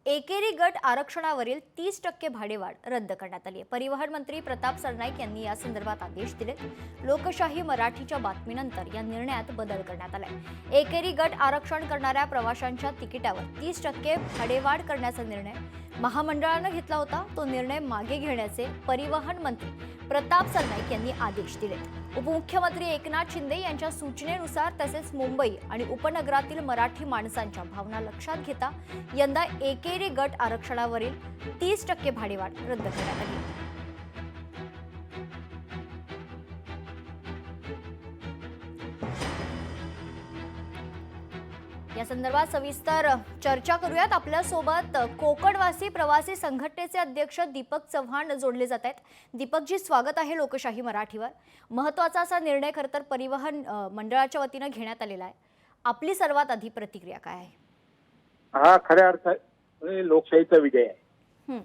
एकेरी गट आरक्षणावरील 30% भाडेवाढ रद्द करण्यात आली आहे। परिवहन मंत्री प्रताप सरनाईक यांनी या संदर्भात आदेश दिले। लोकशाही मराठीच्या बातमीनंतर या निर्णयात बदल करण्यात आलाय। एकेरी गट आरक्षण करणाऱ्या प्रवाशांच्या तिकिटावर 30% भाडेवाढ करण्याचा निर्णय महामंडळाने घेतला होता। तो निर्णय मागे घेण्याचे परिवहन मंत्री प्रताप सरनाईक यांनी आदेश दिले। उपमुख्यमंत्री एकनाथ शिंदे यांच्या सूचनेनुसार तसेच मुंबई आणि उपनगरातील मराठी माणसांच्या भावना लक्षात घेता यंदा एकेरी गट आरक्षणावरील 30% भाडेवाढ रद्द करण्यात आली। या संदर्भात सविस्तर चर्चा करूयात। आपल्या सोबत कोकणवासी प्रवासी संघटनेचे अध्यक्ष दीपक चव्हाण जोडले जात आहेत। दीपकजी, स्वागत आहे लोकशाही मराठीवर। महत्त्वाचा असा निर्णय खरं तर परिवहन मंडळाच्या वतीने घेण्यात आलेला आहे। आपली सर्वात आधी प्रतिक्रिया काय आहे? हा खऱ्या अर्थाने लोकशाहीचा विजय आहे।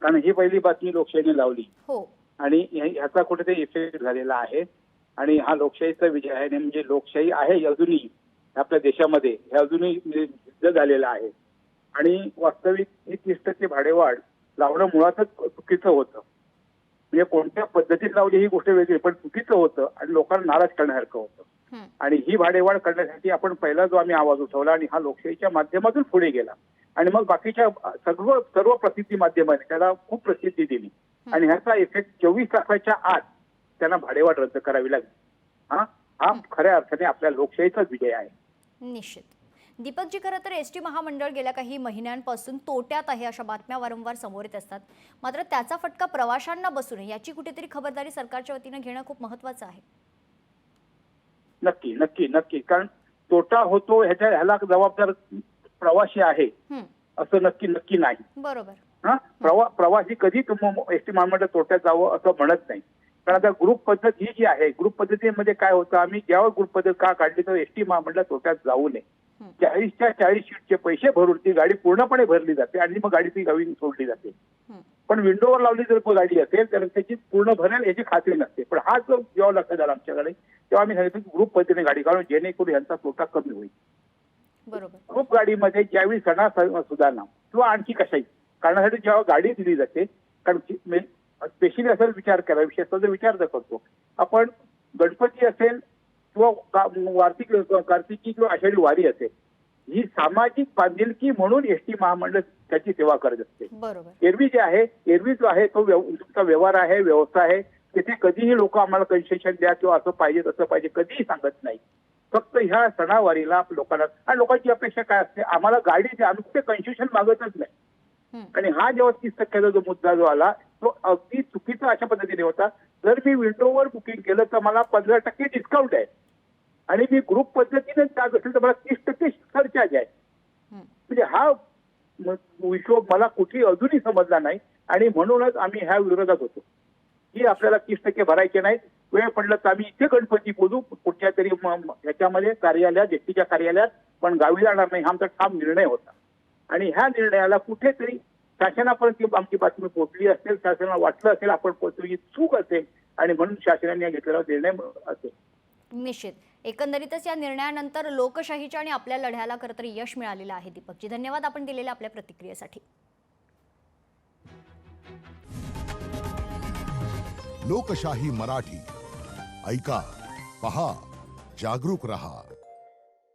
कारण ही पहिली बातमी लोकशाहीने लावली हो, आणि ह्याचा कुठेतरी इफेक्ट झालेला आहे आणि हा लोकशाहीचा विजय आहे। म्हणजे लोकशाही आहे अजूनही आपल्या देशामध्ये, हे अजूनही सिद्ध झालेलं आहे। आणि वास्तविक ही 30% भाडेवाढ लावणं मुळातच चुकीचं होतं। म्हणजे कोणत्या पद्धतीत लावली ही गोष्ट वेगळी, पण चुकीचं होतं आणि लोकांना नाराज करण्यासारखं होतं। आणि ही भाडेवाढ करण्यासाठी आपण पहिला जो आम्ही आवाज उठवला आणि हा लोकशाहीच्या माध्यमातून पुढे गेला आणि मग बाकीच्या सर्व प्रसिद्धी माध्यमांनी त्याला खूप प्रसिद्धी दिली आणि ह्याचा इफेक्ट 24 तासाच्या आत त्यांना भाडेवाढ रद्द करावी लागली। हा खऱ्या अर्थाने आपल्या लोकशाहीचा विजय आहे। निश्चित। दीपकजी, खरं तर एसटी महामंडळ गेल्या काही महिन्यांपासून तोट्यात आहे अशा बातम्या वारंवार समोर येत असतात। मात्र त्याचा फटका प्रवाशांना बसू नये याची कुठेतरी खबरदारी सरकारच्या वतीने घेणं खूप महत्त्वाचं आहे। नक्की नक्की नक्की, कारण तोटा होतो ह्याला जबाबदार प्रवासी आहे असं नक्की नक्की नाही। बरोबर। प्रवासी कधी एसटी महामंडळ तोट्यात जावं असं म्हणत नाही। कारण आता ग्रुप पद्धत ही जी आहे, ग्रुप पद्धतीमध्ये काय होतं, आम्ही जेव्हा ग्रुप पद्धत का काढली तर एसटी महामंडळ तोट्यात जाऊ नये। 40च्या 40 सीटचे पैसे भरून ती गाडी पूर्णपणे भरली जाते आणि मग गाडी ती गावी सोडली जाते। पण विंडोवर लावली जर गाडी असेल तर त्याची पूर्ण भरेल याची खात्री नसते। पण हा जो जेव्हा लक्षात आला आमच्याकडे तेव्हा आम्ही सांगितलं की ग्रुप पद्धतीने गाडी काढून जेणेकरून यांचा तोटा कमी होईल। बरोबर। ग्रुप गाडीमध्ये ज्यावेळी सुधारणा किंवा आणखी कशाही कारणासाठी जेव्हा गाडी दिली जाते, कारण स्पेशली असा विचार करा, विशेषतः जर विचार करतो आपण, गणपती असेल किंवा कार्तिकी किंवा आषाढी वारी असेल, ही सामाजिक बांधिलकी म्हणून एसटी महामंडळ त्याची सेवा करत असते। बरोबर। एरवी जो आहे तो तुमचा व्यवहार आहे, व्यवसाय आहे, तिथे कधीही लोक आम्हाला कन्सेशन द्या किंवा असं पाहिजे तसं पाहिजे कधीही सांगत नाही। फक्त ह्या सणावारीला लोकांना, आणि लोकांची अपेक्षा काय असते, आम्हाला गाडी द्या, आम्ही ते कन्सेशन मागतच नाही। आणि हा जेव्हा 30%चा जो मुद्दा जो आला तो अगदी चुकीचा अशा पद्धतीने होता। जर मी विंडोवर बुकिंग केलं तर मला 15% डिस्काउंट आहे आणि मी ग्रुप पद्धतीने जात असेल तर मला 30% सरचार्ज आहे। म्हणजे हा हिशोब मला कुठेही अजूनही समजला नाही आणि म्हणूनच आम्ही ह्या विरोधात होतो की आपल्याला 30% भरायचे नाहीत। वेळ पडलं तर आम्ही इथे गणपती बोलू कुठच्या तरी ह्याच्यामध्ये कार्यालयात, एसटीच्या कार्यालयात, पण गावी जाणार नाही। हा आमचा ठाम निर्णय होता आणि ह्या निर्णयाला कुठेतरी शासनापर्यंत आमची बातमी पोहोचली असेल, शासनाला वाटलं असेल आपण पोहोचली चूक असेल आणि म्हणून शासनाने घेतलेला निर्णय असेल। निश्चित। एकंदरीतच या निर्णयानंतर लोकशाहीच्या आणि आपल्या लढ्याला खरं तर यश मिळालेलं आहे। दीपकजी, धन्यवाद आपण दिलेल्या आपल्या प्रतिक्रियेसाठी। लोकशाही मराठी ऐका, पहा, जागरूक रहा।